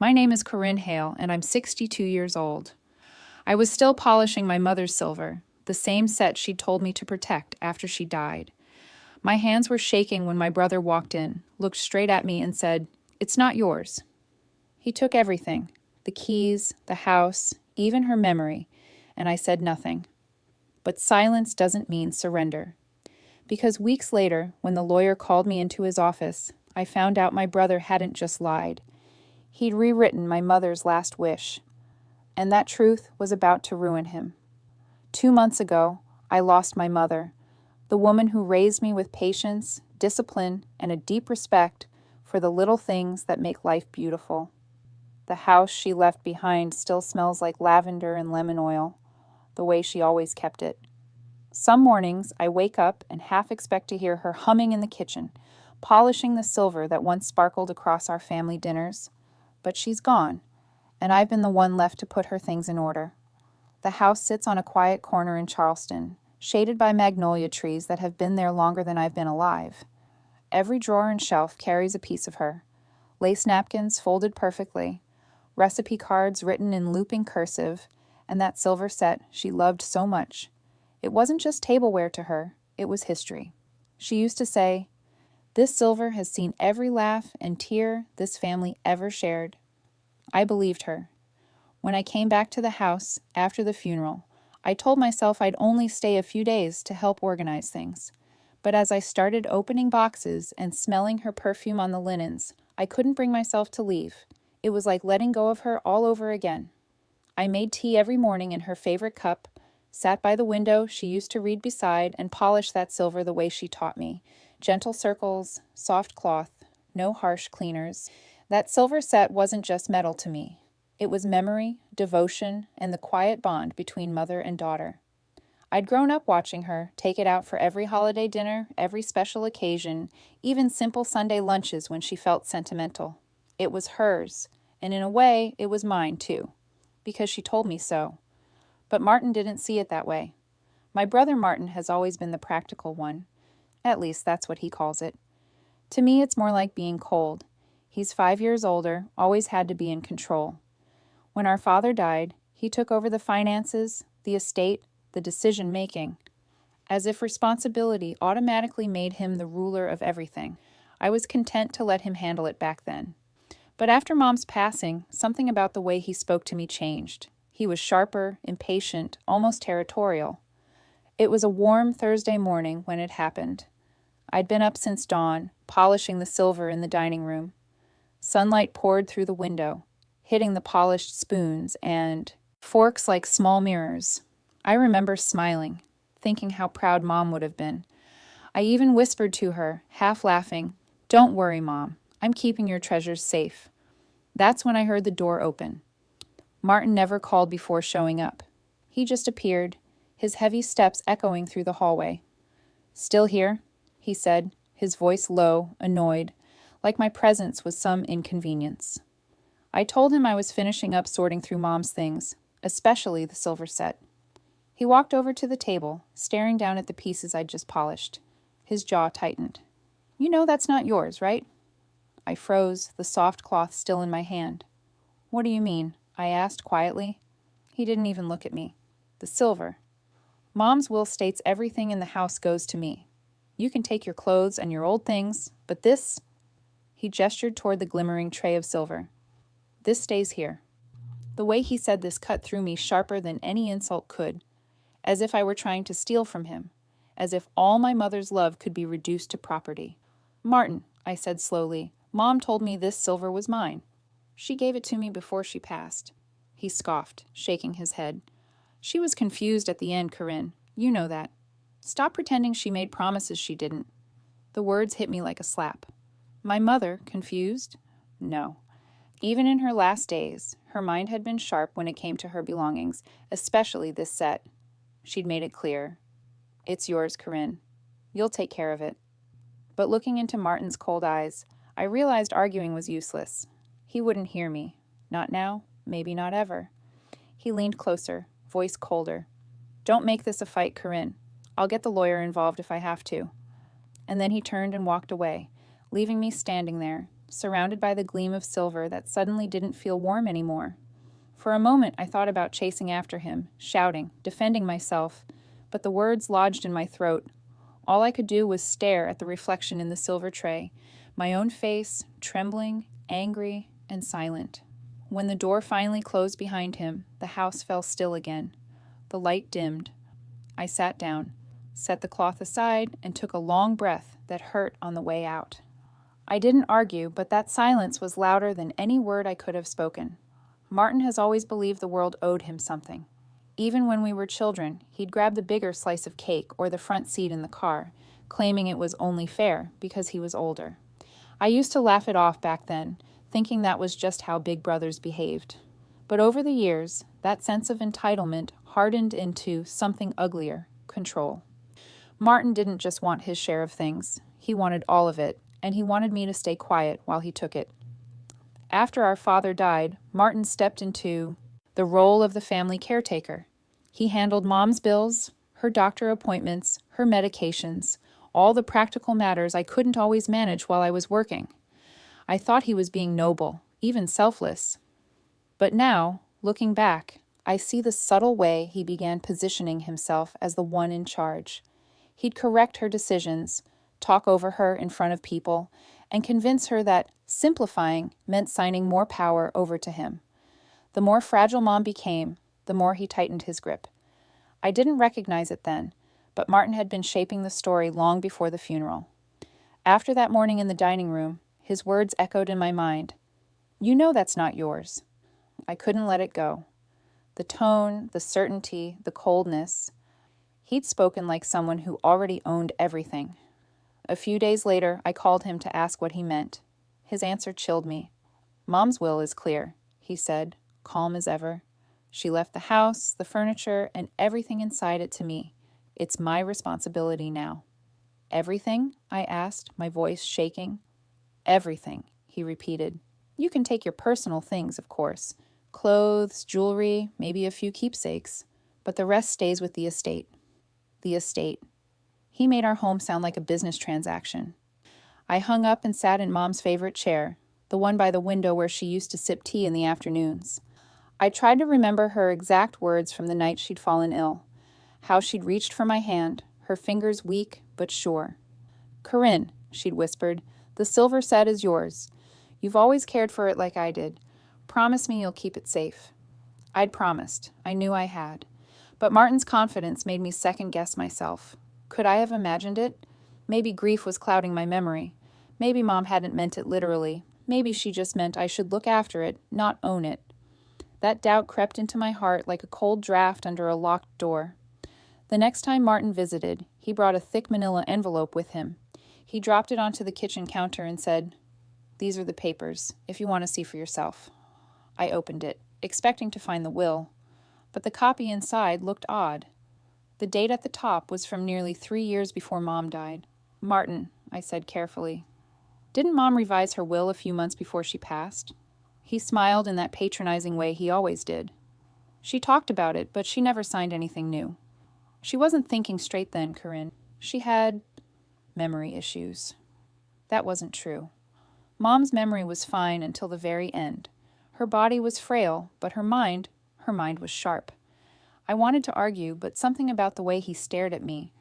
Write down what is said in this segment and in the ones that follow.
My name is Corinne Hale, and I'm 62 years old. I was still polishing my mother's silver, the same set she'd told me to protect after she died. My hands were shaking when my brother walked in, looked straight at me, and said, "It's not yours." He took everything, the keys, the house, even her memory, and I said nothing. But silence doesn't mean surrender. Because weeks later, when the lawyer called me into his office, I found out my brother hadn't just lied. He'd rewritten my mother's last wish, and that truth was about to ruin him. 2 months ago, I lost my mother, the woman who raised me with patience, discipline, and a deep respect for the little things that make life beautiful. The house she left behind still smells like lavender and lemon oil, the way she always kept it. Some mornings, I wake up and half expect to hear her humming in the kitchen, polishing the silver that once sparkled across our family dinners. But she's gone, and I've been the one left to put her things in order. The house sits on a quiet corner in Charleston, shaded by magnolia trees that have been there longer than I've been alive. Every drawer and shelf carries a piece of her. Lace napkins folded perfectly, recipe cards written in looping cursive, and that silver set she loved so much. It wasn't just tableware to her, it was history. She used to say, "This silver has seen every laugh and tear this family ever shared." I believed her. When I came back to the house after the funeral, I told myself I'd only stay a few days to help organize things. But as I started opening boxes and smelling her perfume on the linens, I couldn't bring myself to leave. It was like letting go of her all over again. I made tea every morning in her favorite cup, sat by the window she used to read beside, and polished that silver the way she taught me. Gentle circles, soft cloth, no harsh cleaners. That silver set wasn't just metal to me. It was memory, devotion, and the quiet bond between mother and daughter. I'd grown up watching her take it out for every holiday dinner, every special occasion, even simple Sunday lunches when she felt sentimental. It was hers, and in a way, it was mine too, because she told me so. But Martin didn't see it that way. My brother Martin has always been the practical one. At least that's what he calls it. To me, it's more like being cold. He's 5 years older, always had to be in control. When our father died, he took over the finances, the estate, the decision-making, as if responsibility automatically made him the ruler of everything. I was content to let him handle it back then. But after Mom's passing, something about the way he spoke to me changed. He was sharper, impatient, almost territorial. It was a warm Thursday morning when it happened. I'd been up since dawn, polishing the silver in the dining room. Sunlight poured through the window, hitting the polished spoons and forks like small mirrors. I remember smiling, thinking how proud Mom would have been. I even whispered to her, half laughing, "Don't worry, Mom. I'm keeping your treasures safe." That's when I heard the door open. Martin never called before showing up. He just appeared, his heavy steps echoing through the hallway. "Still here?" he said, his voice low, annoyed, like my presence was some inconvenience. I told him I was finishing up sorting through Mom's things, especially the silver set. He walked over to the table, staring down at the pieces I'd just polished. His jaw tightened. "You know that's not yours, right?" I froze, the soft cloth still in my hand. "What do you mean?" I asked quietly. He didn't even look at me. "The silver. Mom's will states everything in the house goes to me. You can take your clothes and your old things, but this—" He gestured toward the glimmering tray of silver. "This stays here." The way he said this cut through me sharper than any insult could, as if I were trying to steal from him, as if all my mother's love could be reduced to property. "Martin," I said slowly, "Mom told me this silver was mine. She gave it to me before she passed." He scoffed, shaking his head. "She was confused at the end, Corinne. You know that. Stop pretending she made promises she didn't." The words hit me like a slap. My mother, confused? No. Even in her last days, her mind had been sharp when it came to her belongings, especially this set. She'd made it clear. "It's yours, Corinne. You'll take care of it." But looking into Martin's cold eyes, I realized arguing was useless. He wouldn't hear me. Not now, maybe not ever. He leaned closer, voice colder. "Don't make this a fight, Corinne. I'll get the lawyer involved if I have to." And then he turned and walked away, leaving me standing there, surrounded by the gleam of silver that suddenly didn't feel warm anymore. For a moment, I thought about chasing after him, shouting, defending myself, but the words lodged in my throat. All I could do was stare at the reflection in the silver tray, my own face, trembling, angry, and silent. When the door finally closed behind him, the house fell still again. The light dimmed. I sat down, set the cloth aside, and took a long breath that hurt on the way out. I didn't argue, but that silence was louder than any word I could have spoken. Martin has always believed the world owed him something. Even when we were children, he'd grab the bigger slice of cake or the front seat in the car, claiming it was only fair because he was older. I used to laugh it off back then, thinking that was just how big brothers behaved. But over the years, that sense of entitlement hardened into something uglier, control. Martin didn't just want his share of things. He wanted all of it, and he wanted me to stay quiet while he took it. After our father died, Martin stepped into the role of the family caretaker. He handled Mom's bills, her doctor appointments, her medications, all the practical matters I couldn't always manage while I was working. I thought he was being noble, even selfless. But now, looking back, I see the subtle way he began positioning himself as the one in charge. He'd correct her decisions, talk over her in front of people, and convince her that simplifying meant signing more power over to him. The more fragile Mom became, the more he tightened his grip. I didn't recognize it then, but Martin had been shaping the story long before the funeral. After that morning in the dining room, his words echoed in my mind. "You know that's not yours." I couldn't let it go. The tone, the certainty, the coldness. He'd spoken like someone who already owned everything. A few days later, I called him to ask what he meant. His answer chilled me. "Mom's will is clear," he said, calm as ever. "She left the house, the furniture, and everything inside it to me. It's my responsibility now." "Everything?" I asked, my voice shaking. "Everything," he repeated. "You can take your personal things, of course. Clothes, jewelry, maybe a few keepsakes. But the rest stays with the estate." The estate. He made our home sound like a business transaction. I hung up and sat in Mom's favorite chair, the one by the window where she used to sip tea in the afternoons. I tried to remember her exact words from the night she'd fallen ill, how she'd reached for my hand, her fingers weak but sure. "Corinne," she'd whispered, "the silver set is yours. You've always cared for it like I did. Promise me you'll keep it safe." I'd promised. I knew I had. But Martin's confidence made me second-guess myself. Could I have imagined it? Maybe grief was clouding my memory. Maybe Mom hadn't meant it literally. Maybe she just meant I should look after it, not own it. That doubt crept into my heart like a cold draft under a locked door. The next time Martin visited, he brought a thick manila envelope with him. He dropped it onto the kitchen counter and said, "These are the papers, if you want to see for yourself." I opened it, expecting to find the will, but the copy inside looked odd. The date at the top was from nearly 3 years before Mom died. "Martin," I said carefully, "didn't Mom revise her will a few months before she passed?" He smiled in that patronizing way he always did. "She talked about it, but she never signed anything new. She wasn't thinking straight then, Corinne. She had memory issues." That wasn't true. Mom's memory was fine until the very end. Her body was frail, but her mind was sharp. I wanted to argue, but something about the way he stared at me,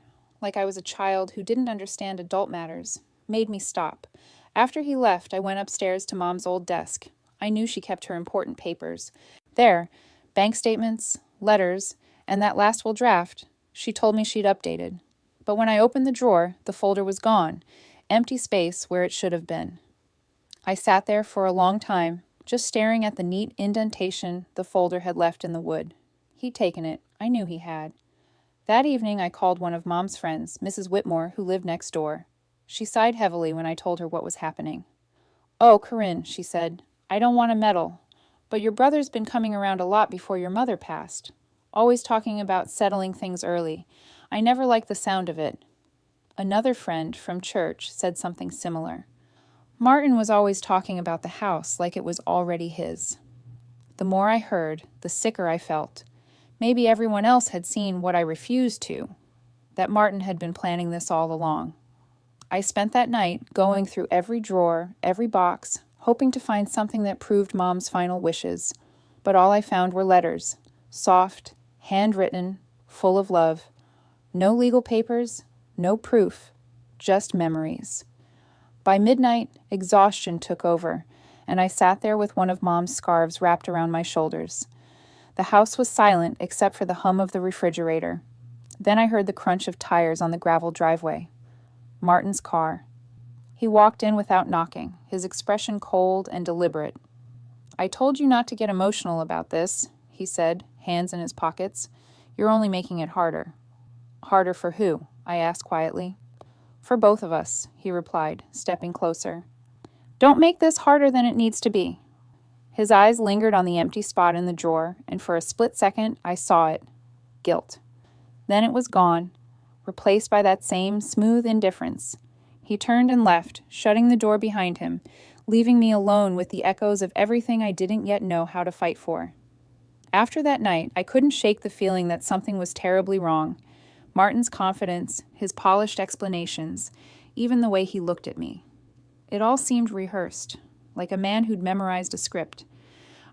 like I was a child who didn't understand adult matters, made me stop. After he left, I went upstairs to Mom's old desk. I knew she kept her important papers. There, bank statements, letters, and that last will draft, she told me she'd updated. But when I opened the drawer, the folder was gone, empty space where it should have been. I sat there for a long time, just staring at the neat indentation the folder had left in the wood. He'd taken it. I knew he had. That evening I called one of Mom's friends, Mrs. Whitmore, who lived next door. She sighed heavily when I told her what was happening. "Oh, Corinne," she said, "I don't want to meddle, but your brother's been coming around a lot before your mother passed. Always talking about settling things early. I never liked the sound of it." Another friend from church said something similar. Martin was always talking about the house like it was already his. The more I heard, the sicker I felt. Maybe everyone else had seen what I refused to, that Martin had been planning this all along. I spent that night going through every drawer, every box, hoping to find something that proved Mom's final wishes. But all I found were letters, soft, handwritten, full of love. No legal papers, no proof, just memories. By midnight, exhaustion took over, and I sat there with one of Mom's scarves wrapped around my shoulders. The house was silent except for the hum of the refrigerator. Then I heard the crunch of tires on the gravel driveway. Martin's car. He walked in without knocking, his expression cold and deliberate. "I told you not to get emotional about this," he said, hands in his pockets. "You're only making it harder." "Harder for who?" I asked quietly. "For both of us," he replied, stepping closer. "Don't make this harder than it needs to be." His eyes lingered on the empty spot in the drawer, and for a split second I saw it. Guilt. Then it was gone, replaced by that same smooth indifference. He turned and left, shutting the door behind him, leaving me alone with the echoes of everything I didn't yet know how to fight for. After that night, I couldn't shake the feeling that something was terribly wrong. Martin's confidence, his polished explanations, even the way he looked at me. It all seemed rehearsed, like a man who'd memorized a script.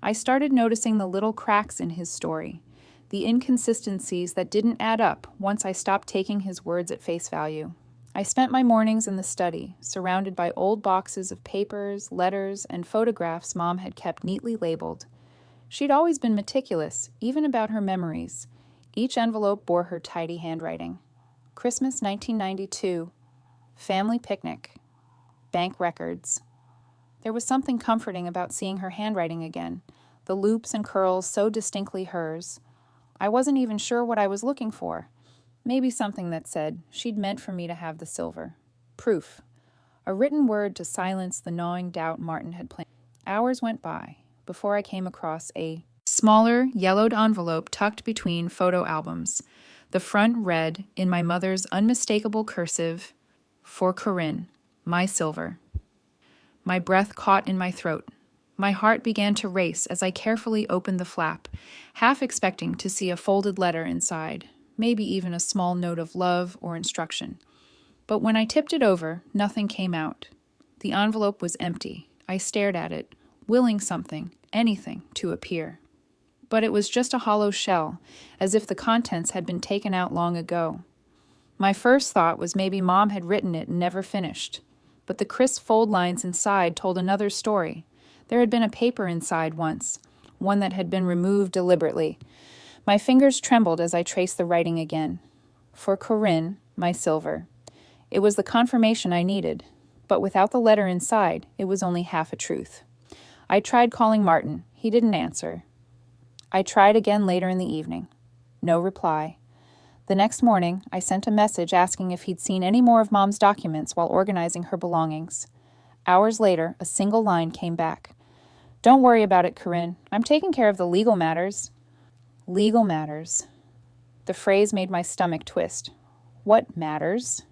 I started noticing the little cracks in his story, the inconsistencies that didn't add up once I stopped taking his words at face value. I spent my mornings in the study, surrounded by old boxes of papers, letters, and photographs Mom had kept neatly labeled. She'd always been meticulous, even about her memories. Each envelope bore her tidy handwriting. Christmas 1992. Family picnic. Bank records. There was something comforting about seeing her handwriting again, the loops and curls so distinctly hers. I wasn't even sure what I was looking for. Maybe something that said she'd meant for me to have the silver. Proof. A written word to silence the gnawing doubt Martin had planted. Hours went by before I came across a smaller, yellowed envelope tucked between photo albums. The front read, in my mother's unmistakable cursive, "For Corinne, my silver." My breath caught in my throat. My heart began to race as I carefully opened the flap, half expecting to see a folded letter inside, maybe even a small note of love or instruction. But when I tipped it over, nothing came out. The envelope was empty. I stared at it, willing something, anything, to appear. But it was just a hollow shell, as if the contents had been taken out long ago. My first thought was maybe Mom had written it and never finished. But the crisp fold lines inside told another story. There had been a paper inside once, one that had been removed deliberately. My fingers trembled as I traced the writing again. For Corinne, my silver. It was the confirmation I needed, but without the letter inside, it was only half a truth. I tried calling Martin. He didn't answer. I tried again later in the evening. No reply. The next morning, I sent a message asking if he'd seen any more of Mom's documents while organizing her belongings. Hours later, a single line came back. "Don't worry about it, Corinne. I'm taking care of the legal matters." Legal matters. The phrase made my stomach twist. What matters?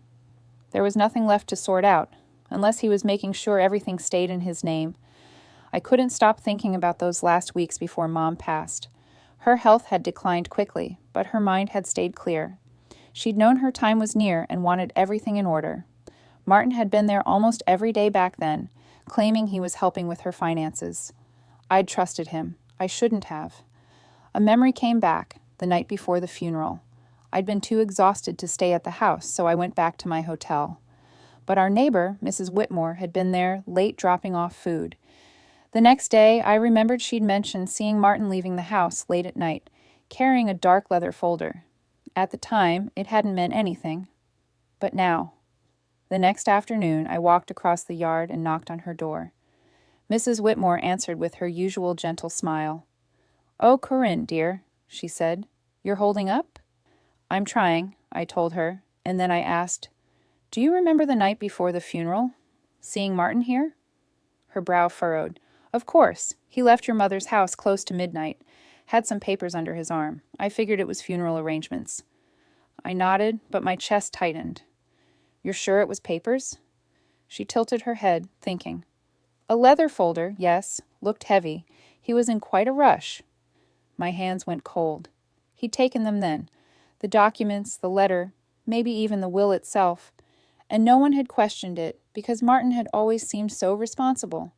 There was nothing left to sort out, unless he was making sure everything stayed in his name. I couldn't stop thinking about those last weeks before Mom passed. Her health had declined quickly, but her mind had stayed clear. She'd known her time was near and wanted everything in order. Martin had been there almost every day back then, claiming he was helping with her finances. I'd trusted him. I shouldn't have. A memory came back, the night before the funeral. I'd been too exhausted to stay at the house, so I went back to my hotel. But our neighbor, Mrs. Whitmore, had been there, late dropping off food. The next day, I remembered she'd mentioned seeing Martin leaving the house late at night, carrying a dark leather folder. At the time, it hadn't meant anything. But now. The next afternoon, I walked across the yard and knocked on her door. Mrs. Whitmore answered with her usual gentle smile. "Oh, Corinne, dear," she said. "You're holding up?" "I'm trying," I told her, and then I asked, "Do you remember the night before the funeral? Seeing Martin here?" Her brow furrowed. "Of course. He left your mother's house close to midnight. Had some papers under his arm. I figured it was funeral arrangements." I nodded, but my chest tightened. "You're sure it was papers?" She tilted her head, thinking. "A leather folder, yes. Looked heavy. He was in quite a rush." My hands went cold. He'd taken them then. The documents, the letter, maybe even the will itself. And no one had questioned it, because Martin had always seemed so responsible.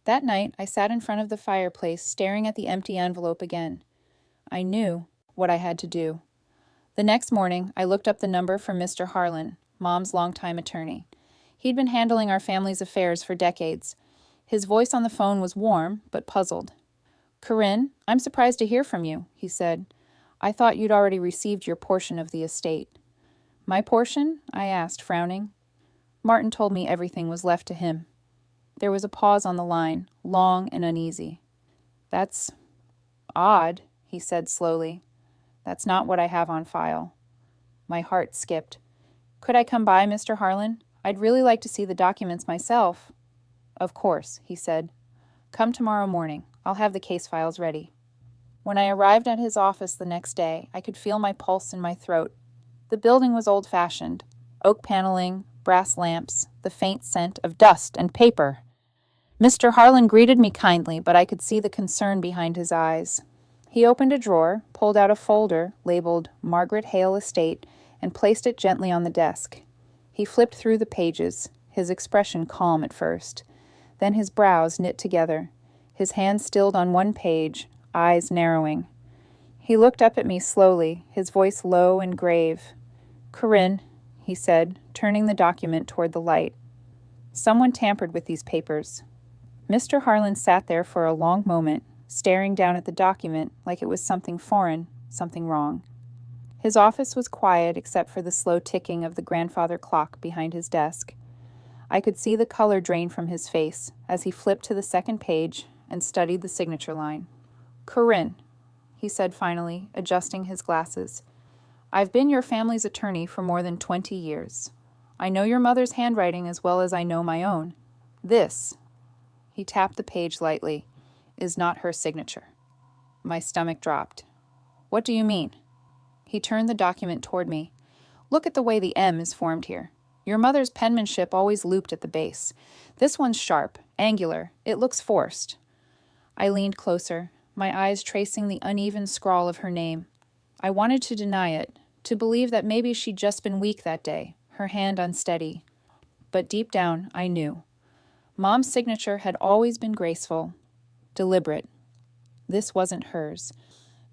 That night, I sat in front of the fireplace, staring at the empty envelope again. I knew what I had to do. The next morning, I looked up the number for Mr. Harlan, Mom's longtime attorney. He'd been handling our family's affairs for decades. His voice on the phone was warm, but puzzled. "Corinne, I'm surprised to hear from you," he said. "I thought you'd already received your portion of the estate." "My portion?" I asked, frowning. Martin told me everything was left to him. There was a pause on the line, long and uneasy. "That's odd," he said slowly. "That's not what I have on file." My heart skipped. "Could I come by, Mr. Harlan? I'd really like to see the documents myself." "Of course," he said. "Come tomorrow morning. I'll have the case files ready." When I arrived at his office the next day, I could feel my pulse in my throat. The building was old-fashioned. Oak paneling, brass lamps, the faint scent of dust and paper. Mr. Harlan greeted me kindly, but I could see the concern behind his eyes. He opened a drawer, pulled out a folder labeled Margaret Hale Estate, and placed it gently on the desk. He flipped through the pages, his expression calm at first. Then his brows knit together, his hand stilled on one page, eyes narrowing. He looked up at me slowly, his voice low and grave. "Corinne," he said, turning the document toward the light. "Someone tampered with these papers." Mr. Harlan sat there for a long moment, staring down at the document like it was something foreign, something wrong. His office was quiet except for the slow ticking of the grandfather clock behind his desk. I could see the color drain from his face as he flipped to the second page and studied the signature line. "Corinne," he said finally, adjusting his glasses. "I've been your family's attorney for more than 20 years. I know your mother's handwriting as well as I know my own. This," he tapped the page lightly, "is not her signature." My stomach dropped. "What do you mean?" He turned the document toward me. "Look at the way the M is formed here. Your mother's penmanship always looped at the base. This one's sharp, angular. It looks forced." I leaned closer, my eyes tracing the uneven scrawl of her name. I wanted to deny it, to believe that maybe she'd just been weak that day, her hand unsteady. But deep down, I knew. Mom's signature had always been graceful, deliberate. This wasn't hers.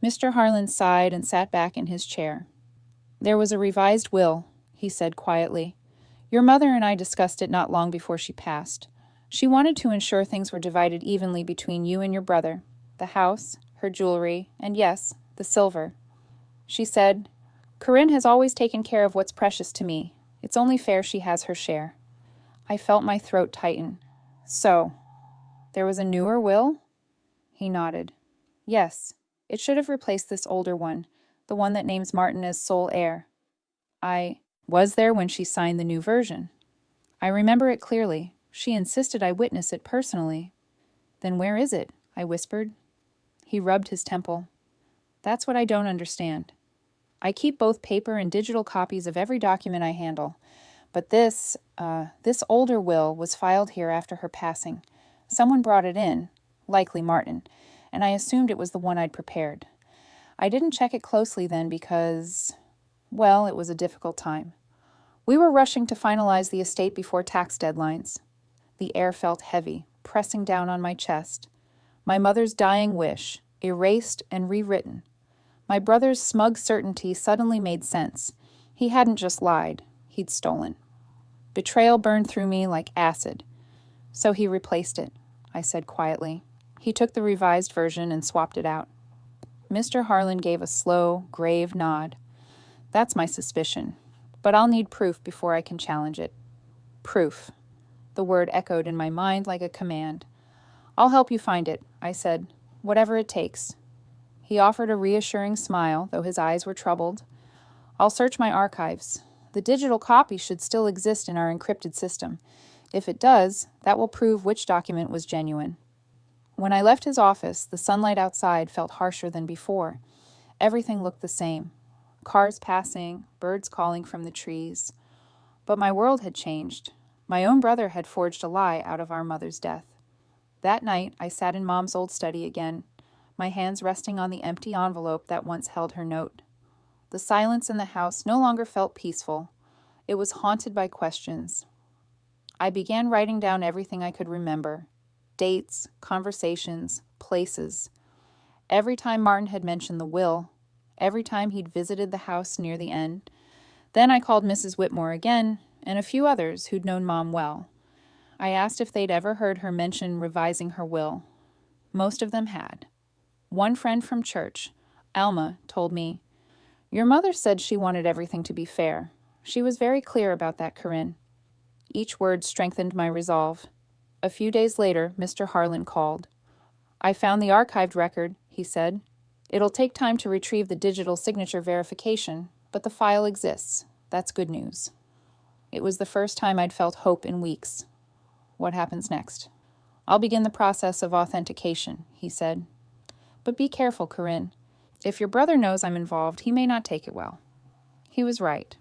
Mr. Harlan sighed and sat back in his chair. "There was a revised will," he said quietly. "Your mother and I discussed it not long before she passed. She wanted to ensure things were divided evenly between you and your brother, the house, her jewelry, and yes, the silver. She said, 'Corinne has always taken care of what's precious to me. It's only fair she has her share.'" I felt my throat tighten. "So, there was a newer will?" He nodded. "Yes, it should have replaced this older one, the one that names Martin as sole heir. I was there when she signed the new version. I remember it clearly. She insisted I witness it personally." "Then where is it?" I whispered. He rubbed his temple. "That's what I don't understand. I keep both paper and digital copies of every document I handle. But this older will was filed here after her passing. Someone brought it in, likely Martin, and I assumed it was the one I'd prepared. I didn't check it closely then because, well, it was a difficult time. We were rushing to finalize the estate before tax deadlines. The air felt heavy, pressing down on my chest. My mother's dying wish, erased and rewritten. My brother's smug certainty suddenly made sense. He hadn't just lied, he'd stolen. Betrayal burned through me like acid. "So he replaced it," I said quietly. He took the revised version and swapped it out. Mr. Harlan gave a slow, grave nod. "That's my suspicion. But I'll need proof before I can challenge it." Proof. The word echoed in my mind like a command. "I'll help you find it," I said. "Whatever it takes." He offered a reassuring smile, though his eyes were troubled. "I'll search my archives. The digital copy should still exist in our encrypted system. If it does, that will prove which document was genuine." When I left his office, the sunlight outside felt harsher than before. Everything looked the same. Cars passing, birds calling from the trees. But my world had changed. My own brother had forged a lie out of our mother's death. That night, I sat in Mom's old study again, my hands resting on the empty envelope that once held her note. The silence in the house no longer felt peaceful. It was haunted by questions. I began writing down everything I could remember: dates, conversations, places. Every time Martin had mentioned the will, every time he'd visited the house near the end. Then I called Mrs. Whitmore again, and a few others who'd known Mom well. I asked if they'd ever heard her mention revising her will. Most of them had. One friend from church, Alma, told me, "Your mother said she wanted everything to be fair. She was very clear about that, Corinne." Each word strengthened my resolve. A few days later, Mr. Harlan called. "I found the archived record," he said. "It'll take time to retrieve the digital signature verification, but the file exists. That's good news." It was the first time I'd felt hope in weeks. "What happens next?" "I'll begin the process of authentication," he said. "But be careful, Corinne. If your brother knows I'm involved, he may not take it well." He was right.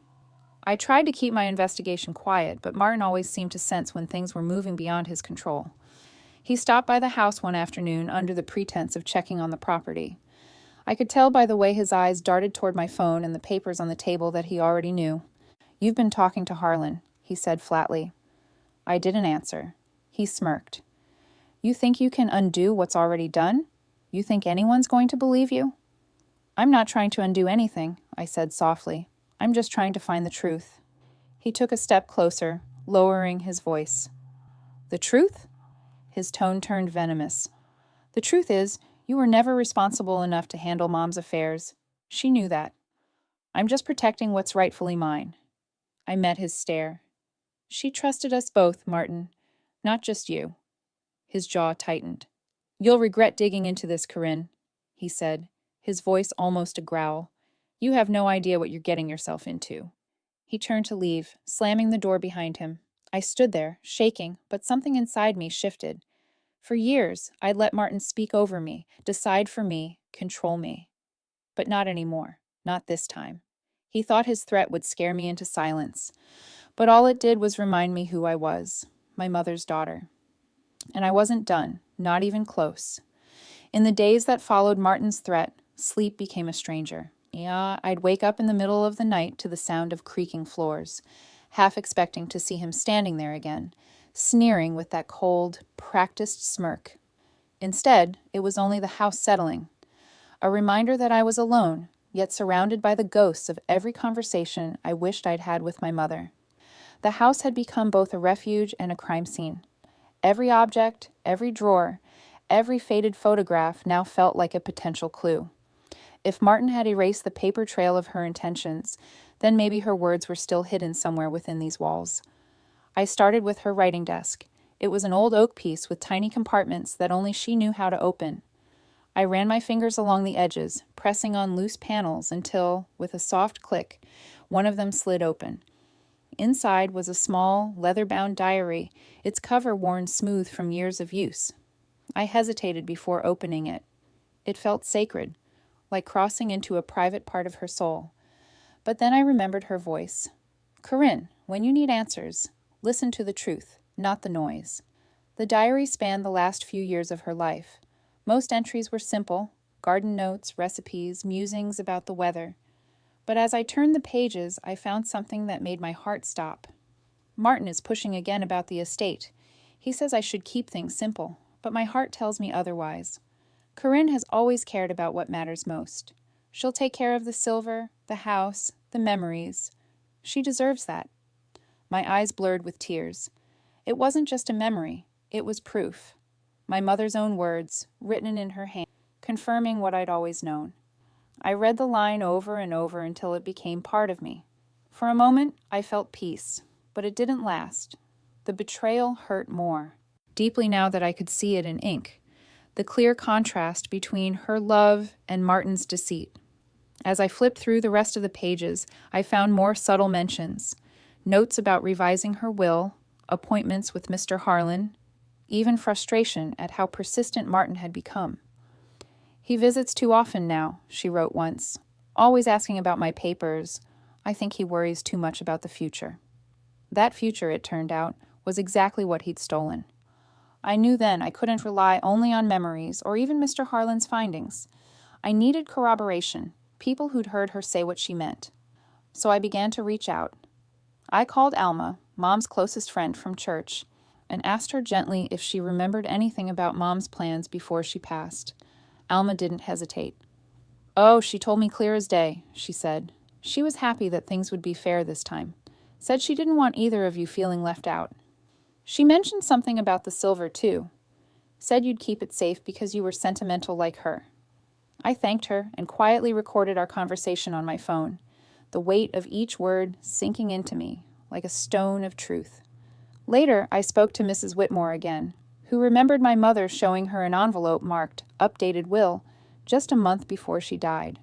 I tried to keep my investigation quiet, but Martin always seemed to sense when things were moving beyond his control. He stopped by the house one afternoon under the pretense of checking on the property. I could tell by the way his eyes darted toward my phone and the papers on the table that he already knew. "You've been talking to Harlan," he said flatly. I didn't answer. He smirked. "You think you can undo what's already done? You think anyone's going to believe you?" "I'm not trying to undo anything," I said softly. "I'm just trying to find the truth." He took a step closer, lowering his voice. "The truth?" His tone turned venomous. "The truth is, you were never responsible enough to handle Mom's affairs. She knew that. I'm just protecting what's rightfully mine." I met his stare. "She trusted us both, Martin. Not just you." His jaw tightened. "You'll regret digging into this, Corinne," he said, his voice almost a growl. "You have no idea what you're getting yourself into." He turned to leave, slamming the door behind him. I stood there, shaking, but something inside me shifted. For years, I'd let Martin speak over me, decide for me, control me. But not anymore. Not this time. He thought his threat would scare me into silence. But all it did was remind me who I was, my mother's daughter. And I wasn't done, not even close. In the days that followed Martin's threat, sleep became a stranger. Yeah, I'd wake up in the middle of the night to the sound of creaking floors, half expecting to see him standing there again, sneering with that cold, practiced smirk. Instead, it was only the house settling, a reminder that I was alone, yet surrounded by the ghosts of every conversation I wished I'd had with my mother. The house had become both a refuge and a crime scene. Every object, every drawer, every faded photograph now felt like a potential clue. If Martin had erased the paper trail of her intentions, then maybe her words were still hidden somewhere within these walls. I started with her writing desk. It was an old oak piece with tiny compartments that only she knew how to open. I ran my fingers along the edges, pressing on loose panels until, with a soft click, one of them slid open. Inside was a small, leather-bound diary, its cover worn smooth from years of use. I hesitated before opening it. It felt sacred, like crossing into a private part of her soul. But then I remembered her voice. "Corinne, when you need answers, listen to the truth, not the noise." The diary spanned the last few years of her life. Most entries were simple: garden notes, recipes, musings about the weather. But as I turned the pages, I found something that made my heart stop. Martin is pushing again about the estate. He says I should keep things simple, but my heart tells me otherwise. Corinne has always cared about what matters most. She'll take care of the silver, the house, the memories. She deserves that. My eyes blurred with tears. It wasn't just a memory, it was proof. My mother's own words, written in her hand, confirming what I'd always known. I read the line over and over until it became part of me. For a moment, I felt peace, but it didn't last. The betrayal hurt more, deeply now that I could see it in ink. The clear contrast between her love and Martin's deceit. As I flipped through the rest of the pages, I found more subtle mentions. Notes about revising her will, appointments with Mr. Harlan, even frustration at how persistent Martin had become. "He visits too often now," she wrote once, "always asking about my papers. I think he worries too much about the future." That future, it turned out, was exactly what he'd stolen. I knew then I couldn't rely only on memories or even Mr. Harlan's findings. I needed corroboration, people who'd heard her say what she meant. So I began to reach out. I called Alma, Mom's closest friend from church, and asked her gently if she remembered anything about Mom's plans before she passed. Alma didn't hesitate. "Oh, she told me clear as day," she said. She was happy that things would be fair this time. Said she didn't want either of you feeling left out. She mentioned something about the silver, too. Said you'd keep it safe because you were sentimental like her. I thanked her and quietly recorded our conversation on my phone, the weight of each word sinking into me like a stone of truth. Later, I spoke to Mrs. Whitmore again, who remembered my mother showing her an envelope marked "Updated Will" just a month before she died.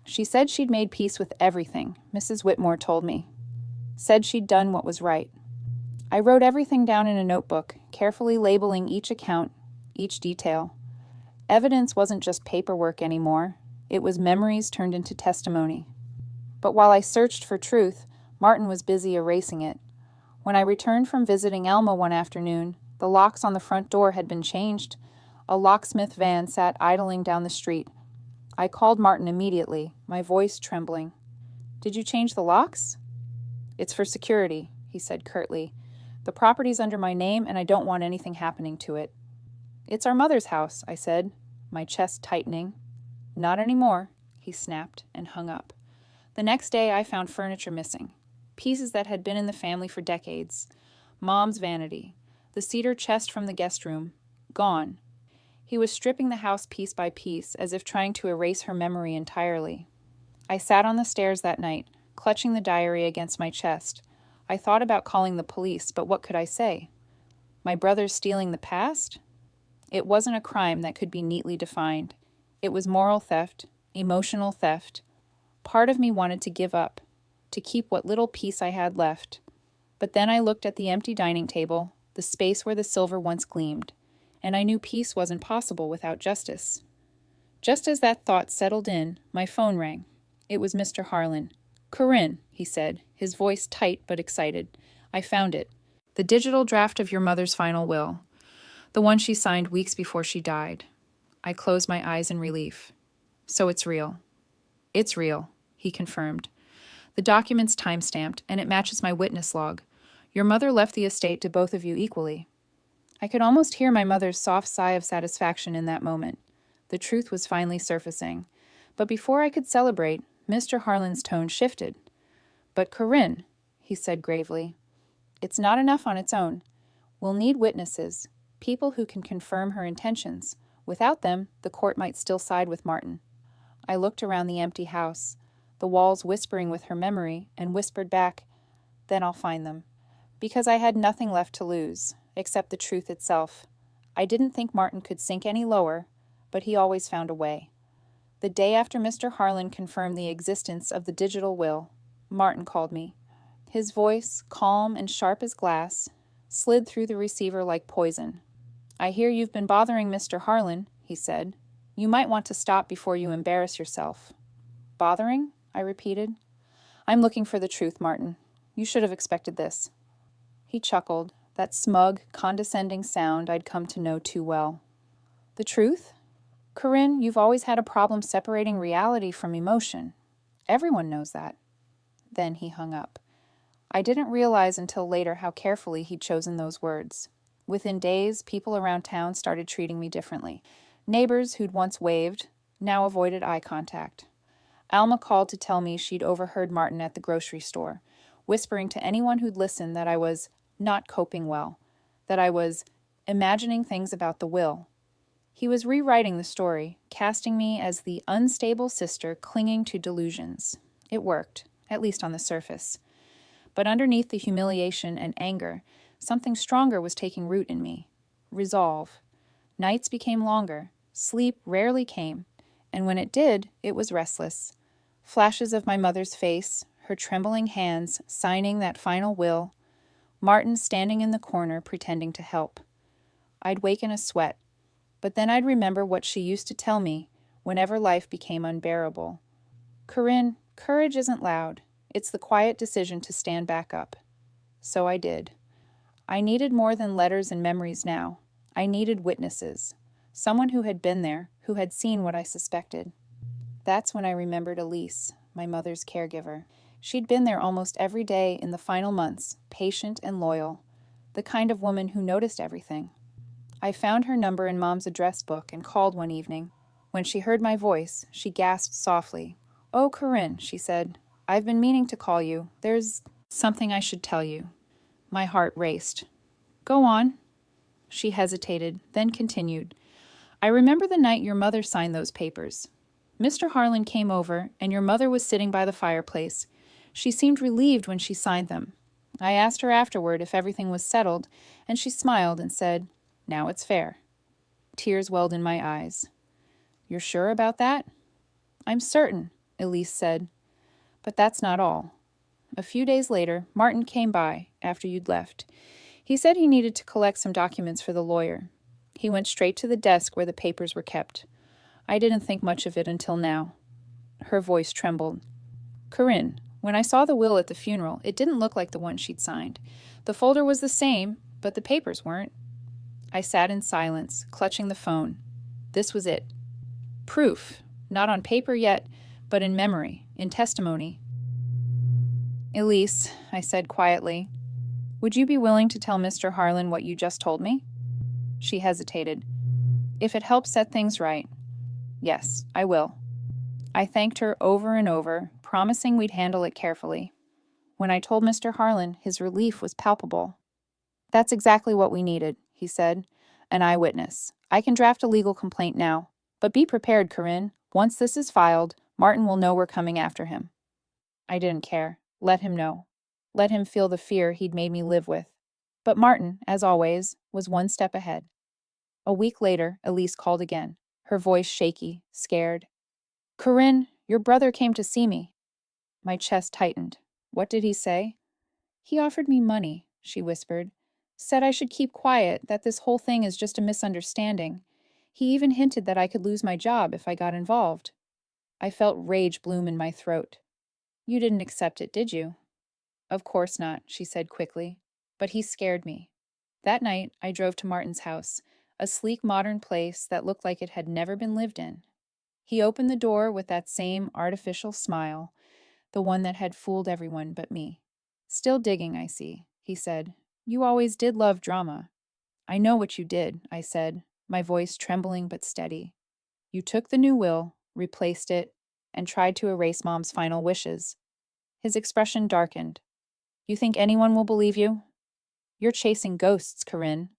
She said she'd made peace with everything, Mrs. Whitmore told me. Said she'd done what was right. I wrote everything down in a notebook, carefully labeling each account, each detail. Evidence wasn't just paperwork anymore. It was memories turned into testimony. But while I searched for truth, Martin was busy erasing it. When I returned from visiting Alma one afternoon, the locks on the front door had been changed. A locksmith van sat idling down the street. I called Martin immediately, my voice trembling. "Did you change the locks?" "It's for security," he said curtly. "The property's under my name and I don't want anything happening to it." "It's our mother's house," I said, my chest tightening. "Not anymore," he snapped and hung up. The next day I found furniture missing, pieces that had been in the family for decades. Mom's vanity, the cedar chest from the guest room, gone. He was stripping the house piece by piece, as if trying to erase her memory entirely. I sat on the stairs that night, clutching the diary against my chest. I thought about calling the police, but what could I say? My brother's stealing the past? It wasn't a crime that could be neatly defined. It was moral theft, emotional theft. Part of me wanted to give up, to keep what little peace I had left. But then I looked at the empty dining table, the space where the silver once gleamed, and I knew peace wasn't possible without justice. Just as that thought settled in, my phone rang. It was Mr. Harlan. "Corinne," he said, his voice tight but excited. "I found it. The digital draft of your mother's final will. The one she signed weeks before she died." I closed my eyes in relief. "So it's real." "It's real," he confirmed. "The document's time-stamped, and it matches my witness log. Your mother left the estate to both of you equally." I could almost hear my mother's soft sigh of satisfaction in that moment. The truth was finally surfacing. But before I could celebrate, Mr. Harlan's tone shifted. "But Corinne," he said gravely, "it's not enough on its own. We'll need witnesses, people who can confirm her intentions. Without them, the court might still side with Martin." I looked around the empty house, the walls whispering with her memory, and whispered back, "Then I'll find them." Because I had nothing left to lose, except the truth itself. I didn't think Martin could sink any lower, but he always found a way. The day after Mr. Harlan confirmed the existence of the digital will, Martin called me. His voice, calm and sharp as glass, slid through the receiver like poison. "I hear you've been bothering Mr. Harlan," he said. "You might want to stop before you embarrass yourself." "Bothering?" I repeated. "I'm looking for the truth, Martin. You should have expected this." He chuckled, that smug, condescending sound I'd come to know too well. "The truth? Corinne, you've always had a problem separating reality from emotion. Everyone knows that." Then he hung up. I didn't realize until later how carefully he'd chosen those words. Within days, people around town started treating me differently. Neighbors who'd once waved now avoided eye contact. Alma called to tell me she'd overheard Martin at the grocery store, whispering to anyone who'd listen that I was not coping well, that I was imagining things about the will. He was rewriting the story, casting me as the unstable sister clinging to delusions. It worked, at least on the surface. But underneath the humiliation and anger, something stronger was taking root in me. Resolve. Nights became longer. Sleep rarely came. And when it did, it was restless. Flashes of my mother's face, her trembling hands signing that final will, Martin standing in the corner pretending to help. I'd wake in a sweat, but then I'd remember what she used to tell me whenever life became unbearable. "Corinne, courage isn't loud. It's the quiet decision to stand back up." So I did. I needed more than letters and memories now. I needed witnesses. Someone who had been there, who had seen what I suspected. That's when I remembered Elise, my mother's caregiver. She'd been there almost every day in the final months, patient and loyal, the kind of woman who noticed everything. I found her number in Mom's address book and called one evening. When she heard my voice, she gasped softly. "Oh, Corinne," she said, "I've been meaning to call you. There's something I should tell you." My heart raced. "Go on." She hesitated, then continued. "I remember the night your mother signed those papers. Mr. Harlan came over, and your mother was sitting by the fireplace. She seemed relieved when she signed them. I asked her afterward if everything was settled, and she smiled and said, 'Now it's fair.'" Tears welled in my eyes. "You're sure about that?" "I'm certain," Elise said. "But that's not all. A few days later, Martin came by after you'd left. He said he needed to collect some documents for the lawyer. He went straight to the desk where the papers were kept. I didn't think much of it until now." Her voice trembled. "Corinne, when I saw the will at the funeral, it didn't look like the one she'd signed. The folder was the same, but the papers weren't." I sat in silence, clutching the phone. This was it. Proof, not on paper yet, but in memory, in testimony. "Elise," I said quietly, "would you be willing to tell Mr. Harlan what you just told me?" She hesitated. "If it helps set things right." "Yes, I will." I thanked her over and over, promising we'd handle it carefully. When I told Mr. Harlan, his relief was palpable. "That's exactly what we needed," he said. "An eyewitness. I can draft a legal complaint now. But be prepared, Corinne. Once this is filed, Martin will know we're coming after him." I didn't care. Let him know. Let him feel the fear he'd made me live with. But Martin, as always, was one step ahead. A week later, Elise called again, her voice shaky, scared. "Corinne, your brother came to see me." My chest tightened. What did he say? "He offered me money," she whispered. "Said I should keep quiet, that this whole thing is just a misunderstanding. He even hinted that I could lose my job if I got involved." I felt rage bloom in my throat. "You didn't accept it, did you?" "Of course not," she said quickly. "But he scared me." That night, I drove to Martin's house, a sleek modern place that looked like it had never been lived in. He opened the door with that same artificial smile, the one that had fooled everyone but me. "Still digging, I see," he said. "You always did love drama." "I know what you did," I said, my voice trembling but steady. "You took the new will, replaced it, and tried to erase Mom's final wishes." His expression darkened. "You think anyone will believe you?" "You're chasing ghosts, Corinne."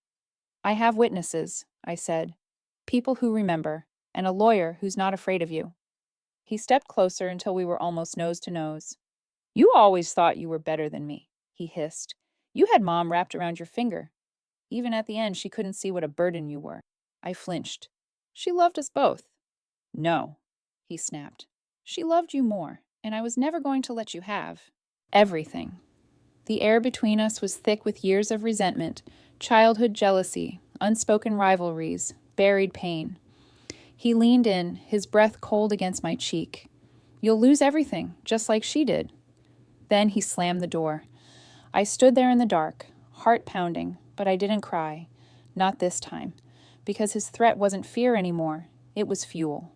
"I have witnesses," I said. "People who remember, and a lawyer who's not afraid of you." He stepped closer until we were almost nose to nose. "You always thought you were better than me," he hissed. "You had Mom wrapped around your finger. Even at the end, she couldn't see what a burden you were." I flinched. "She loved us both." "No," he snapped. "She loved you more, and I was never going to let you have everything." The air between us was thick with years of resentment, childhood jealousy, unspoken rivalries, buried pain. He leaned in, his breath cold against my cheek. "You'll lose everything, just like she did." Then he slammed the door. I stood there in the dark, heart pounding, but I didn't cry. Not this time. Because his threat wasn't fear anymore. It was fuel.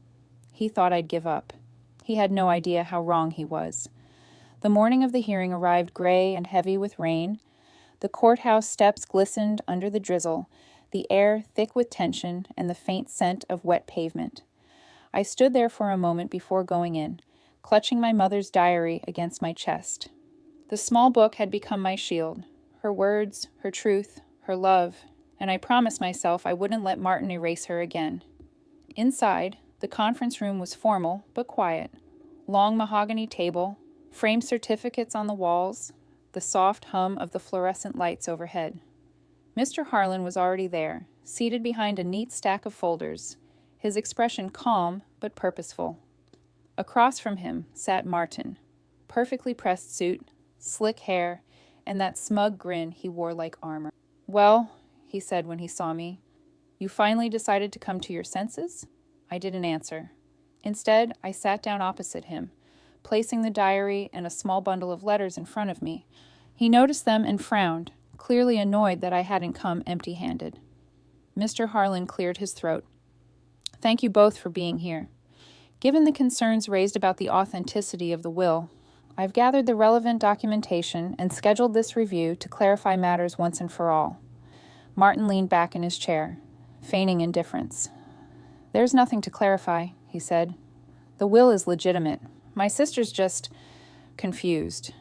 He thought I'd give up. He had no idea how wrong he was. The morning of the hearing arrived gray and heavy with rain. The courthouse steps glistened under the drizzle, the air thick with tension and the faint scent of wet pavement. I stood there for a moment before going in, clutching my mother's diary against my chest. The small book had become my shield, her words, her truth, her love, and I promised myself I wouldn't let Martin erase her again. Inside, the conference room was formal but quiet. Long mahogany table, framed certificates on the walls, the soft hum of the fluorescent lights overhead. Mr. Harlan was already there, seated behind a neat stack of folders, his expression calm but purposeful. Across from him sat Martin, perfectly pressed suit, slick hair, and that smug grin he wore like armor. "Well," he said when he saw me, "you finally decided to come to your senses?" I didn't answer. Instead, I sat down opposite him, placing the diary and a small bundle of letters in front of me. He noticed them and frowned, clearly annoyed that I hadn't come empty-handed. Mr. Harlan cleared his throat. "Thank you both for being here. Given the concerns raised about the authenticity of the will, I've gathered the relevant documentation and scheduled this review to clarify matters once and for all. Martin leaned back in his chair, feigning indifference. There's nothing to clarify, he said. The will is legitimate. My sister's just confused.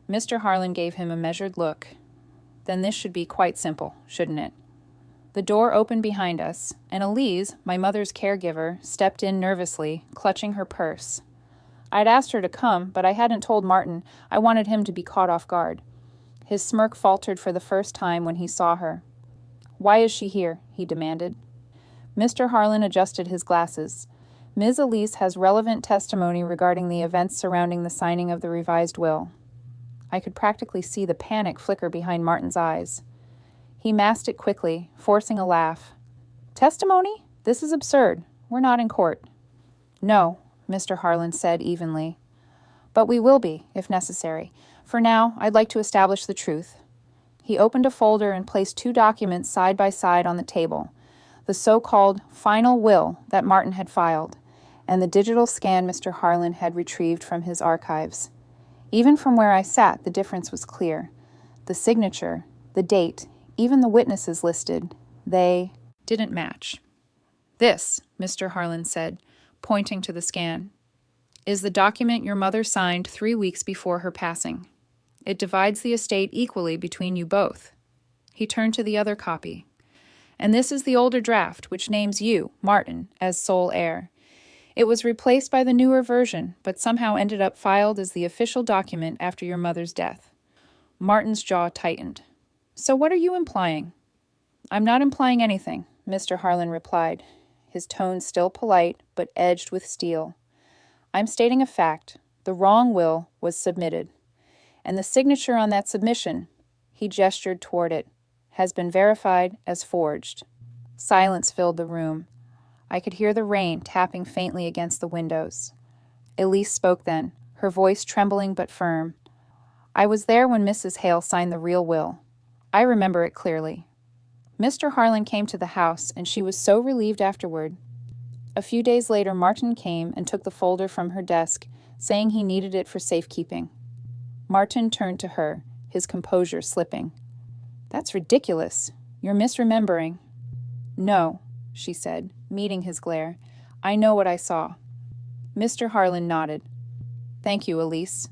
Mr. Harlan gave him a measured look. Then this should be quite simple, shouldn't it? The door opened behind us, and Elise, my mother's caregiver, stepped in nervously, clutching her purse. I'd asked her to come, but I hadn't told Martin I wanted him to be caught off guard. His smirk faltered for the first time when he saw her. Why is she here? He demanded. Mr. Harlan adjusted his glasses. Ms. Elise has relevant testimony regarding the events surrounding the signing of the revised will. I could practically see the panic flicker behind Martin's eyes. He masked it quickly, forcing a laugh. Testimony? This is absurd. We're not in court. No, Mr. Harlan said evenly. But we will be, if necessary. For now, I'd like to establish the truth. He opened a folder and placed 2 documents side by side on the table. The so-called final will that Martin had filed, and the digital scan Mr. Harlan had retrieved from his archives. Even from where I sat, the difference was clear. The signature, the date, even the witnesses listed, they didn't match. This, Mr. Harlan said, pointing to the scan, is the document your mother signed 3 weeks before her passing. It divides the estate equally between you both. He turned to the other copy. And this is the older draft, which names you, Martin, as sole heir. It was replaced by the newer version, but somehow ended up filed as the official document after your mother's death. Martin's jaw tightened. So what are you implying? I'm not implying anything, Mr. Harlan replied, his tone still polite but edged with steel. I'm stating a fact. The wrong will was submitted. And the signature on that submission, he gestured toward it, has been verified as forged. Silence filled the room. I could hear the rain tapping faintly against the windows. Elise spoke then, her voice trembling but firm. I was there when Mrs. Hale signed the real will. I remember it clearly. Mr. Harlan came to the house, and she was so relieved afterward. A few days later, Martin came and took the folder from her desk, saying he needed it for safekeeping. Martin turned to her, his composure slipping. That's ridiculous. You're misremembering. No, she said, meeting his glare. I know what I saw. Mr. Harlan nodded. Thank you, Elise.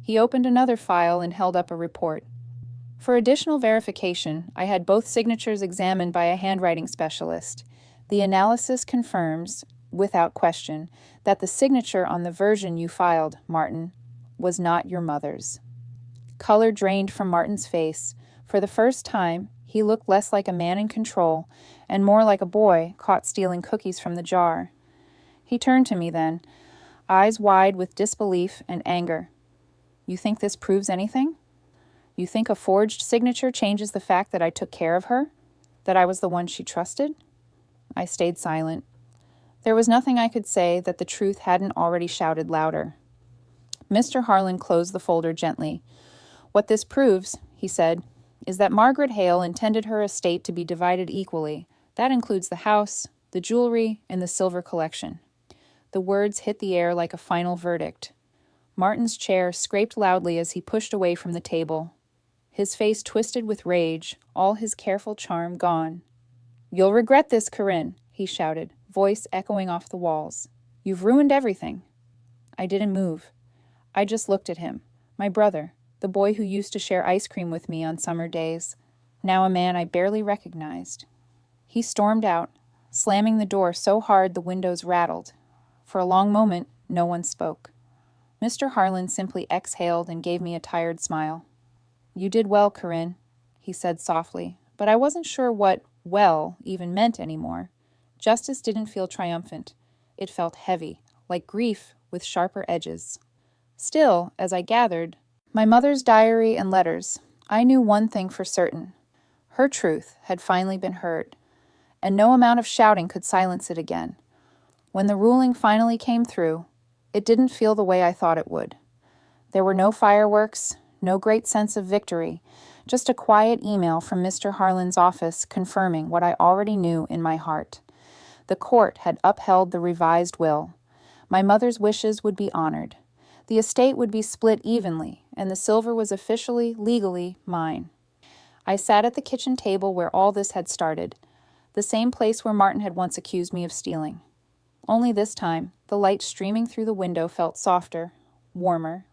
He opened another file and held up a report. For additional verification, I had both signatures examined by a handwriting specialist. The analysis confirms, without question, that the signature on the version you filed, Martin, was not your mother's. Color drained from Martin's face. For the first time, he looked less like a man in control and more like a boy caught stealing cookies from the jar. He turned to me then, eyes wide with disbelief and anger. You think this proves anything? You think a forged signature changes the fact that I took care of her? That I was the one she trusted? I stayed silent. There was nothing I could say that the truth hadn't already shouted louder. Mr. Harlan closed the folder gently. What this proves, he said, is that Margaret Hale intended her estate to be divided equally. That includes the house, the jewelry, and the silver collection. The words hit the air like a final verdict. Martin's chair scraped loudly as he pushed away from the table. His face twisted with rage, all his careful charm gone. You'll regret this, Corinne, he shouted, voice echoing off the walls. You've ruined everything. I didn't move. I just looked at him, my brother, the boy who used to share ice cream with me on summer days, now a man I barely recognized. He stormed out, slamming the door so hard the windows rattled. For a long moment, no one spoke. Mr. Harlan simply exhaled and gave me a tired smile. You did well, Corinne, he said softly, but I wasn't sure what well even meant anymore. Justice didn't feel triumphant. It felt heavy, like grief with sharper edges. Still, as I gathered, my mother's diary and letters, I knew one thing for certain. Her truth had finally been heard, and no amount of shouting could silence it again. When the ruling finally came through, it didn't feel the way I thought it would. There were no fireworks, no great sense of victory, just a quiet email from Mr. Harlan's office confirming what I already knew in my heart. The court had upheld the revised will. My mother's wishes would be honored. The estate would be split evenly, and the silver was officially, legally, mine. I sat at the kitchen table where all this had started, the same place where Martin had once accused me of stealing. Only this time, the light streaming through the window felt softer, warmer.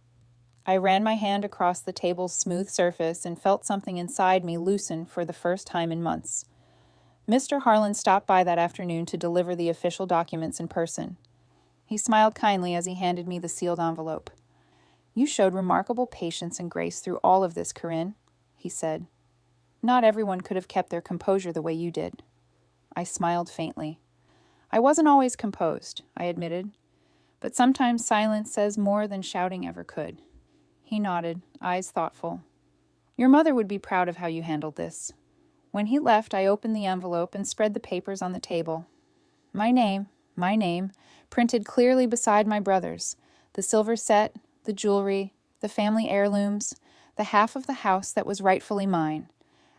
I ran my hand across the table's smooth surface and felt something inside me loosen for the first time in months. Mr. Harlan stopped by that afternoon to deliver the official documents in person. He smiled kindly as he handed me the sealed envelope. "You showed remarkable patience and grace through all of this, Corinne," he said. "Not everyone could have kept their composure the way you did." I smiled faintly. "I wasn't always composed," I admitted, "but sometimes silence says more than shouting ever could." He nodded, eyes thoughtful. "Your mother would be proud of how you handled this." When he left, I opened the envelope and spread the papers on the table. My name, printed clearly beside my brother's, the silver set, the jewelry, the family heirlooms, the half of the house that was rightfully mine.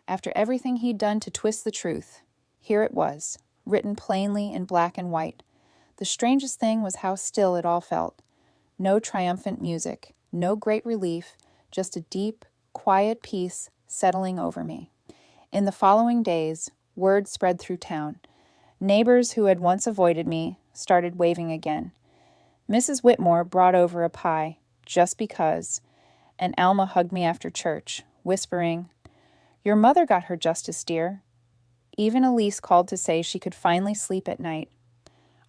After everything he'd done to twist the truth, here it was, written plainly in black and white. The strangest thing was how still it all felt. No triumphant music, no great relief, just a deep, quiet peace settling over me. In the following days, word spread through town. Neighbors who had once avoided me started waving again. Mrs. Whitmore brought over a pie, just because, and Alma hugged me after church, whispering, "Your mother got her justice, dear." Even Elise called to say she could finally sleep at night.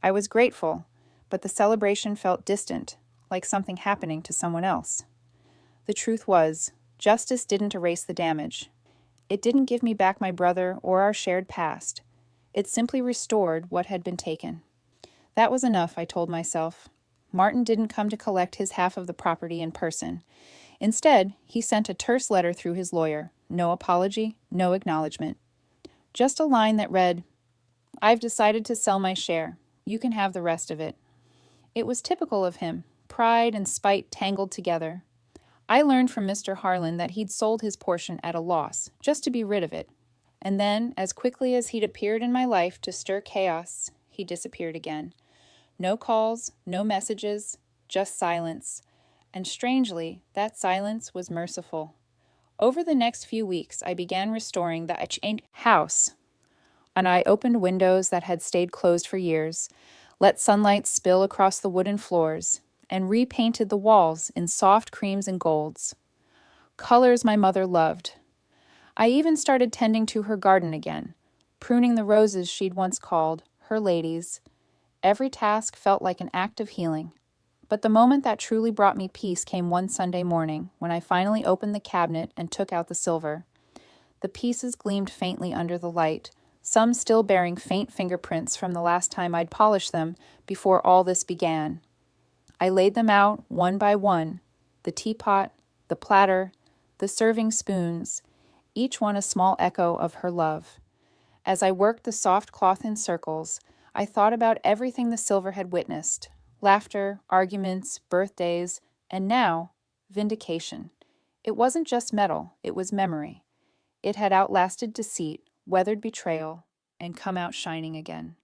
I was grateful, but the celebration felt distant, like something happening to someone else. The truth was, justice didn't erase the damage. It didn't give me back my brother or our shared past. It simply restored what had been taken. That was enough, I told myself. Martin didn't come to collect his half of the property in person. Instead, he sent a terse letter through his lawyer. No apology, no acknowledgement. Just a line that read, "I've decided to sell my share. You can have the rest of it." It was typical of him, pride and spite tangled together. I learned from Mr. Harlan that he'd sold his portion at a loss, just to be rid of it. And then, as quickly as he'd appeared in my life to stir chaos, he disappeared again. No calls, no messages, just silence. And strangely, that silence was merciful. Over the next few weeks, I began restoring the house, and I opened windows that had stayed closed for years, let sunlight spill across the wooden floors, and repainted the walls in soft creams and golds. Colors my mother loved. I even started tending to her garden again, pruning the roses she'd once called her ladies. Every task felt like an act of healing. But the moment that truly brought me peace came one Sunday morning, when I finally opened the cabinet and took out the silver. The pieces gleamed faintly under the light, some still bearing faint fingerprints from the last time I'd polished them before all this began. I laid them out one by one, the teapot, the platter, the serving spoons, each one a small echo of her love. As I worked the soft cloth in circles, I thought about everything the silver had witnessed: laughter, arguments, birthdays, and now, vindication. It wasn't just metal, it was memory. It had outlasted deceit, weathered betrayal, and come out shining again.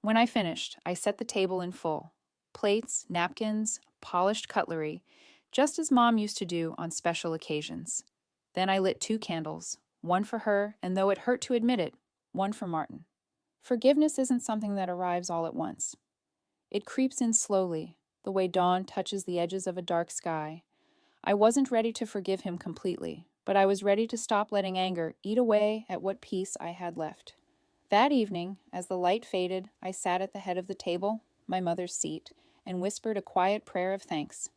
When I finished, I set the table in full. Plates, napkins, polished cutlery, just as Mom used to do on special occasions. Then I lit 2 candles, one for her, and though it hurt to admit it, one for Martin. Forgiveness isn't something that arrives all at once. It creeps in slowly, the way dawn touches the edges of a dark sky. I wasn't ready to forgive him completely, but I was ready to stop letting anger eat away at what peace I had left. That evening, as the light faded, I sat at the head of the table, my mother's seat, and whispered a quiet prayer of thanks,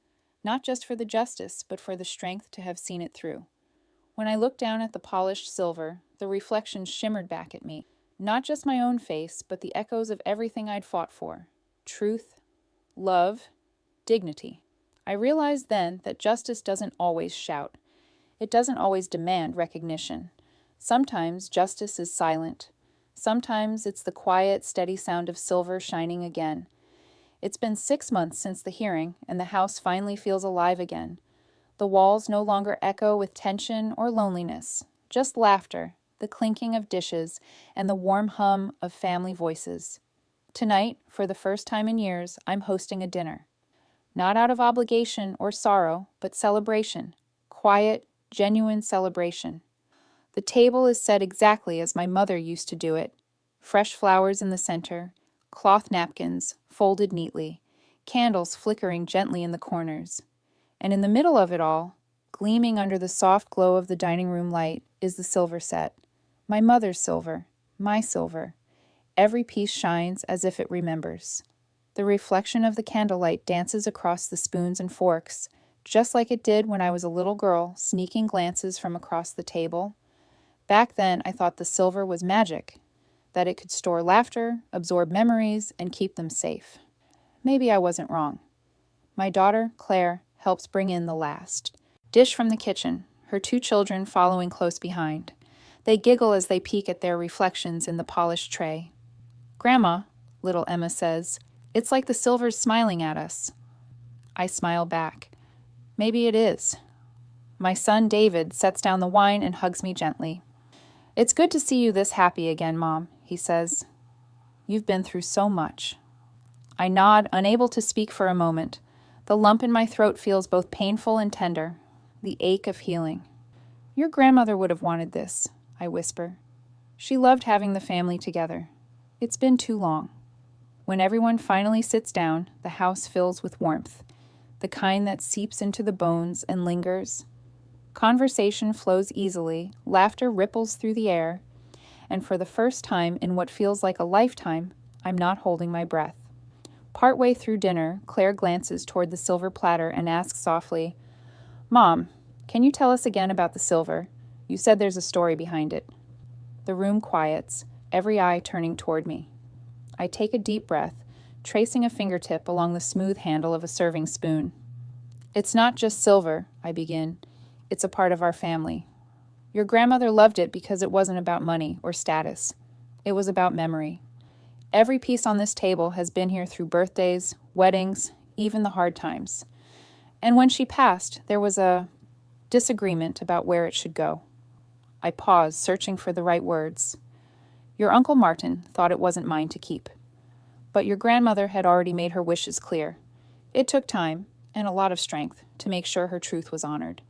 not just for the justice, but for the strength to have seen it through. When I looked down at the polished silver, the reflection shimmered back at me, not just my own face, but the echoes of everything I'd fought for: truth, love, dignity. I realized then that justice doesn't always shout. It doesn't always demand recognition. Sometimes justice is silent. Sometimes it's the quiet, steady sound of silver shining again. It's been 6 months since the hearing, and the house finally feels alive again. The walls no longer echo with tension or loneliness, just laughter, the clinking of dishes, and the warm hum of family voices. Tonight, for the first time in years, I'm hosting a dinner. Not out of obligation or sorrow, but celebration. Quiet, genuine celebration. The table is set exactly as my mother used to do it. Fresh flowers in the center, cloth napkins, folded neatly, candles flickering gently in the corners. And in the middle of it all, gleaming under the soft glow of the dining room light, is the silver set. My mother's silver, my silver. Every piece shines as if it remembers. The reflection of the candlelight dances across the spoons and forks, just like it did when I was a little girl, sneaking glances from across the table. Back then, I thought the silver was magic, that it could store laughter, absorb memories, and keep them safe. Maybe I wasn't wrong. My daughter, Claire, helps bring in the last dish from the kitchen, her 2 children following close behind. They giggle as they peek at their reflections in the polished tray. "Grandma," little Emma says, "it's like the silver's smiling at us." I smile back. Maybe it is. My son, David, sets down the wine and hugs me gently. "It's good to see you this happy again, Mom," he says. "You've been through so much." I nod, unable to speak for a moment. The lump in my throat feels both painful and tender, the ache of healing. "Your grandmother would have wanted this," I whisper. "She loved having the family together. It's been too long." When everyone finally sits down, the house fills with warmth, the kind that seeps into the bones and lingers. Conversation flows easily, laughter ripples through the air, and for the first time in what feels like a lifetime, I'm not holding my breath. Partway through dinner, Claire glances toward the silver platter and asks softly, "Mom, can you tell us again about the silver? You said there's a story behind it." The room quiets, every eye turning toward me. I take a deep breath, tracing a fingertip along the smooth handle of a serving spoon. "It's not just silver," I begin. "It's a part of our family. Your grandmother loved it because it wasn't about money or status. It was about memory. Every piece on this table has been here through birthdays, weddings, even the hard times. And when she passed, there was a disagreement about where it should go." I pause, searching for the right words. "Your Uncle Martin thought it wasn't mine to keep. But your grandmother had already made her wishes clear. It took time, and a lot of strength, to make sure her truth was honored."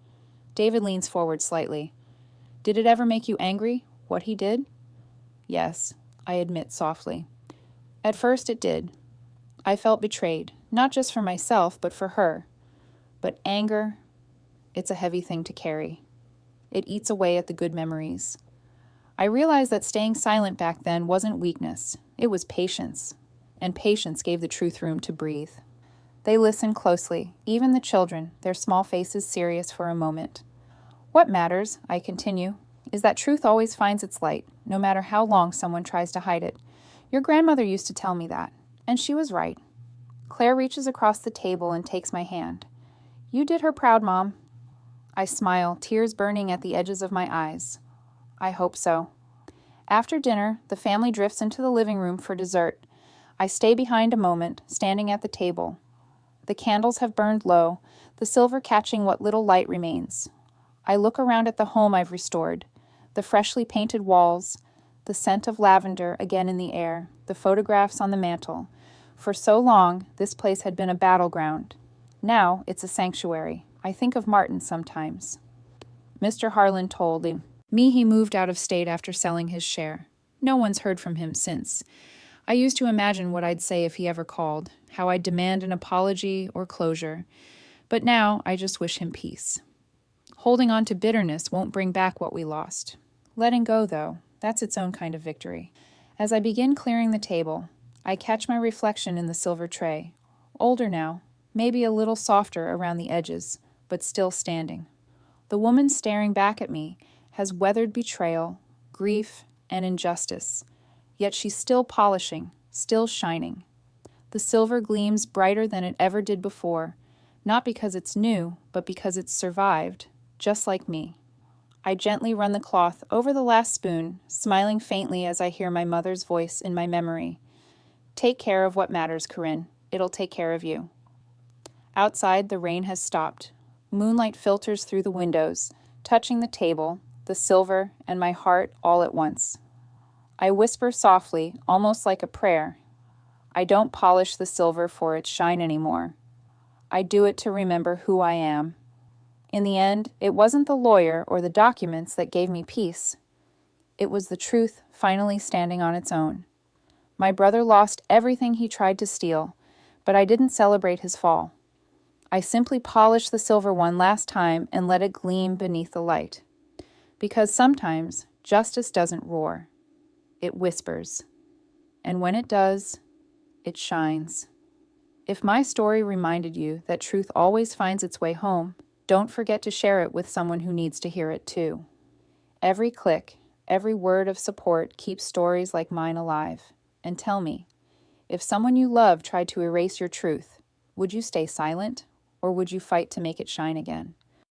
David leans forward slightly. "Did it ever make you angry, what he did?" "Yes," I admit softly. "At first it did. I felt betrayed, not just for myself, but for her. But anger, it's a heavy thing to carry. It eats away at the good memories. I realized that staying silent back then wasn't weakness. It was patience. And patience gave the truth room to breathe." They listen closely, even the children, their small faces serious for a moment. "What matters," I continue, "is that truth always finds its light, no matter how long someone tries to hide it. Your grandmother used to tell me that, and she was right." Claire reaches across the table and takes my hand. "You did her proud, Mom." I smile, tears burning at the edges of my eyes. I hope so. After dinner, the family drifts into the living room for dessert. I stay behind a moment, standing at the table. The candles have burned low, the silver catching what little light remains. I look around at the home I've restored, the freshly painted walls, the scent of lavender again in the air, the photographs on the mantel. For so long, this place had been a battleground. Now it's a sanctuary. I think of Martin sometimes. Mr. Harlan told me he moved out of state after selling his share. No one's heard from him since. I used to imagine what I'd say if he ever called, how I'd demand an apology or closure. But now I just wish him peace. Holding on to bitterness won't bring back what we lost. Letting go, though, that's its own kind of victory. As I begin clearing the table, I catch my reflection in the silver tray. Older now, maybe a little softer around the edges, but still standing. The woman staring back at me has weathered betrayal, grief, and injustice, yet she's still polishing, still shining. The silver gleams brighter than it ever did before, not because it's new, but because it's survived, just like me. I gently run the cloth over the last spoon, smiling faintly as I hear my mother's voice in my memory. "Take care of what matters, Corinne. It'll take care of you." Outside, the rain has stopped. Moonlight filters through the windows, touching the table, the silver, and my heart all at once. I whisper softly, almost like a prayer. I don't polish the silver for its shine anymore. I do it to remember who I am. In the end, it wasn't the lawyer or the documents that gave me peace. It was the truth finally standing on its own. My brother lost everything he tried to steal, but I didn't celebrate his fall. I simply polished the silver one last time and let it gleam beneath the light. Because sometimes justice doesn't roar. It whispers. And when it does, it shines. If my story reminded you that truth always finds its way home, don't forget to share it with someone who needs to hear it too. Every click, every word of support keeps stories like mine alive. And tell me, if someone you love tried to erase your truth, would you stay silent or would you fight to make it shine again?